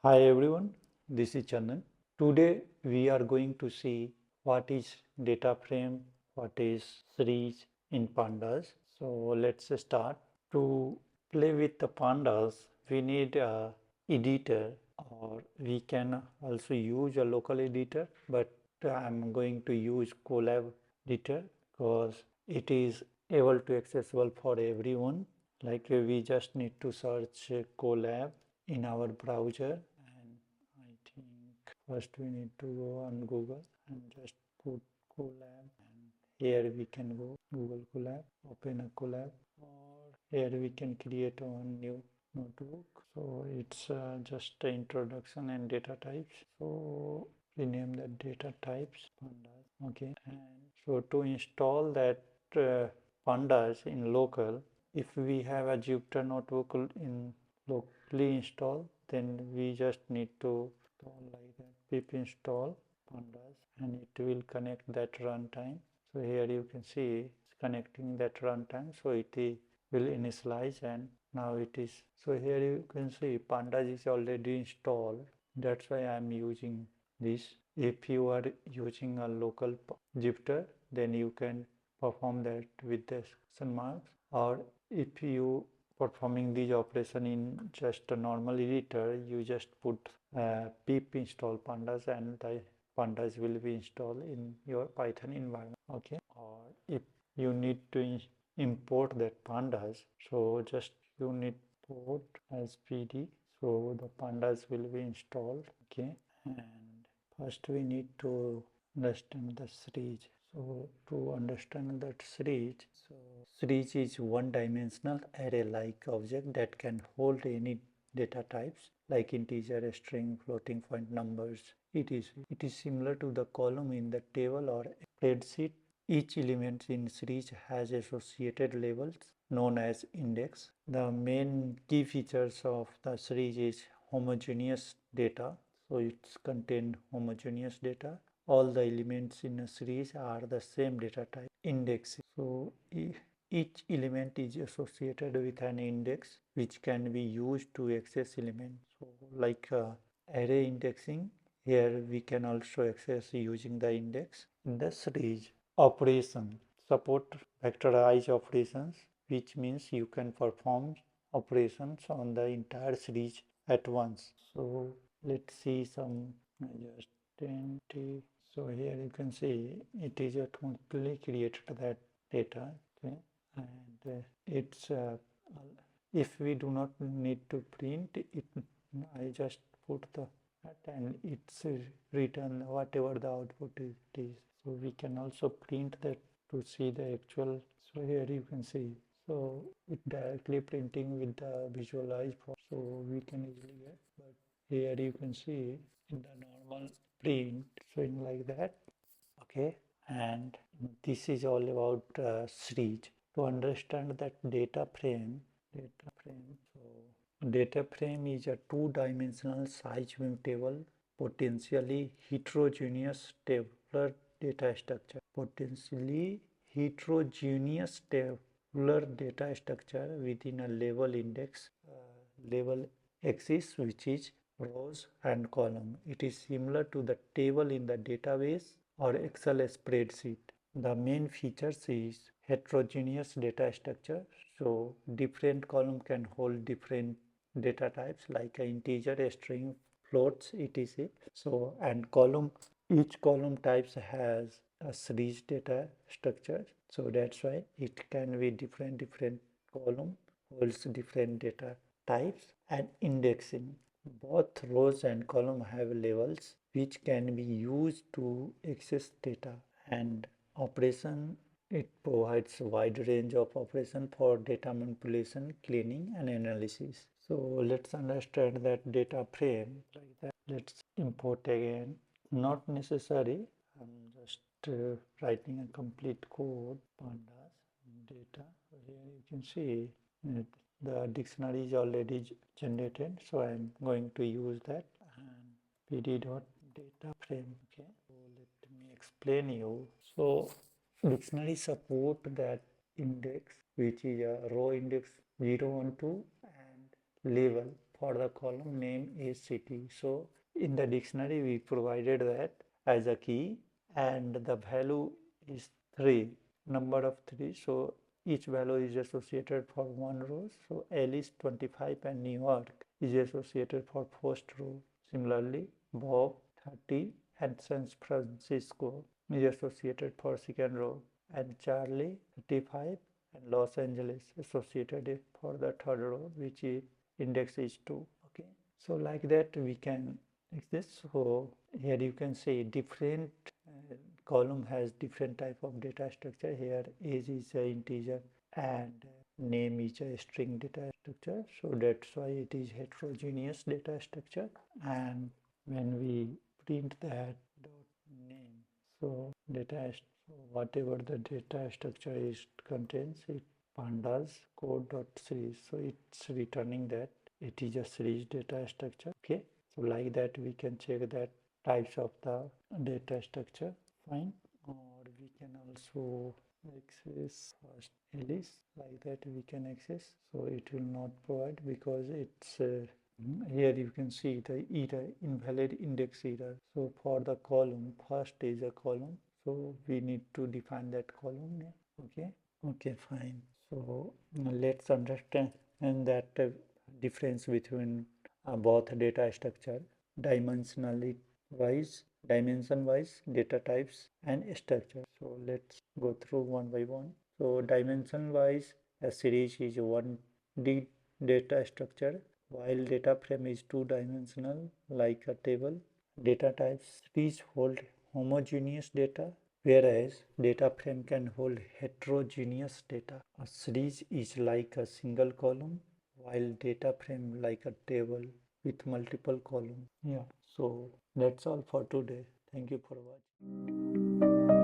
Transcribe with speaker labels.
Speaker 1: Hi everyone, this is Chandan. Today we are going to see what is data frame, what is series in pandas. So let's start. To play with the pandas, we need a editor, or we can also use a local editor, but I'm going to use Colab editor because it is able to accessible for everyone. Like we just need to search Colab in our browser, and I think first we need to go on Google and just put Colab, and here we can go Google Colab, open a Colab, or here we can create one new notebook. So it's just the introduction and data types. So rename the data types pandas. Okay, and so to install that pandas in local, if we have a Jupyter notebook in locally installed, then we just need to install like that pip install pandas, and it will connect that runtime. So here you can see it's connecting that runtime, so it will initialize, and now it is. So here you can see pandas is already installed. That's why I'm using this. If you are using a local Jupyter, then you can perform that with the question marks, or if you performing this operation in just a normal editor, you just put pip install pandas, and the pandas will be installed in your Python environment. Okay, or if you need to import that pandas, so just you need port as pd, so the pandas will be installed. Okay, and first we need to understand the series. So to understand that series, so series is one-dimensional array-like object that can hold any data types like integer, string, floating point numbers, etc. It is similar to the column in the table or spreadsheet. Each element in series has associated labels known as index. The main key features of the series is homogeneous data. So it's contain homogeneous data. All the elements in a series are the same data type. Index. So each element is associated with an index which can be used to access elements. So like array indexing, here we can also access using the index in the series. Operation support vectorized operations, which means you can perform operations on the entire series at once. So let's see some just 20. So here you can see it is automatically created that data. Okay, and it's if we do not need to print it, I just put the and it's written whatever the output is. So we can also print that to see the actual. So here you can see. So it directly printing with the visualized, so we can easily get. But here you can see in the normal print showing like that. Okay, and this is all about series. To understand that so data frame is a two-dimensional size mutable, potentially heterogeneous tabular data structure. Potentially heterogeneous tabular data structure within a label index, label axis, which is rows and column. It is similar to the table in the database or Excel spreadsheet. The main features is heterogeneous data structure. So different column can hold different data types like integer, string, floats, etc. So and column, each column types has a series data structure. So that's why it can be different column holds different data types. And indexing, both rows and column have labels which can be used to access data. And operation, it provides a wide range of operation for data manipulation, cleaning and analysis. So let's understand that data frame like that. Let's import again. Not necessary. I'm just writing a complete code. Pandas data. Here you can see the dictionary is already generated, so I'm going to use that, and pd.dataFrame. Okay, so let me explain you. So dictionary support that index, which is a row index 0, 1, 2, and label for the column name is city. So in the dictionary we provided that as a key, and the value is 3, number of 3. So each value is associated for one row. So L is 25 and New York is associated for first row. Similarly, Bob 30 and San Francisco is associated for second row, and Charlie 35 and Los Angeles associated for the third row, which is index is 2. Okay, so like that we can this. So here you can see different column has different type of data structure. Here age is an integer and name is a string data structure, so that's why it is heterogeneous data structure. And when we print that dot name, so data, so whatever the data structure is contains it pandas code dot series, so it's returning that it is a series data structure. Okay, so like that we can check that types of the data structure. Fine. Or we can also access first Alice, like that we can access. So it will not provide because it's here you can see the error, invalid index error. So for the column, first is a column, so we need to define that column name. Okay, okay, fine. So let's understand that difference between both data structure dimensionally wise, dimension wise, data types and structure. So let's go through one by one. So dimension wise, a series is 1D data structure, while data frame is two-dimensional like a table. Data types, series hold homogeneous data, whereas data frame can hold heterogeneous data. A series is like a single column, while data frame like a table with multiple columns. Yeah, so that's all for today. Thank you for watching.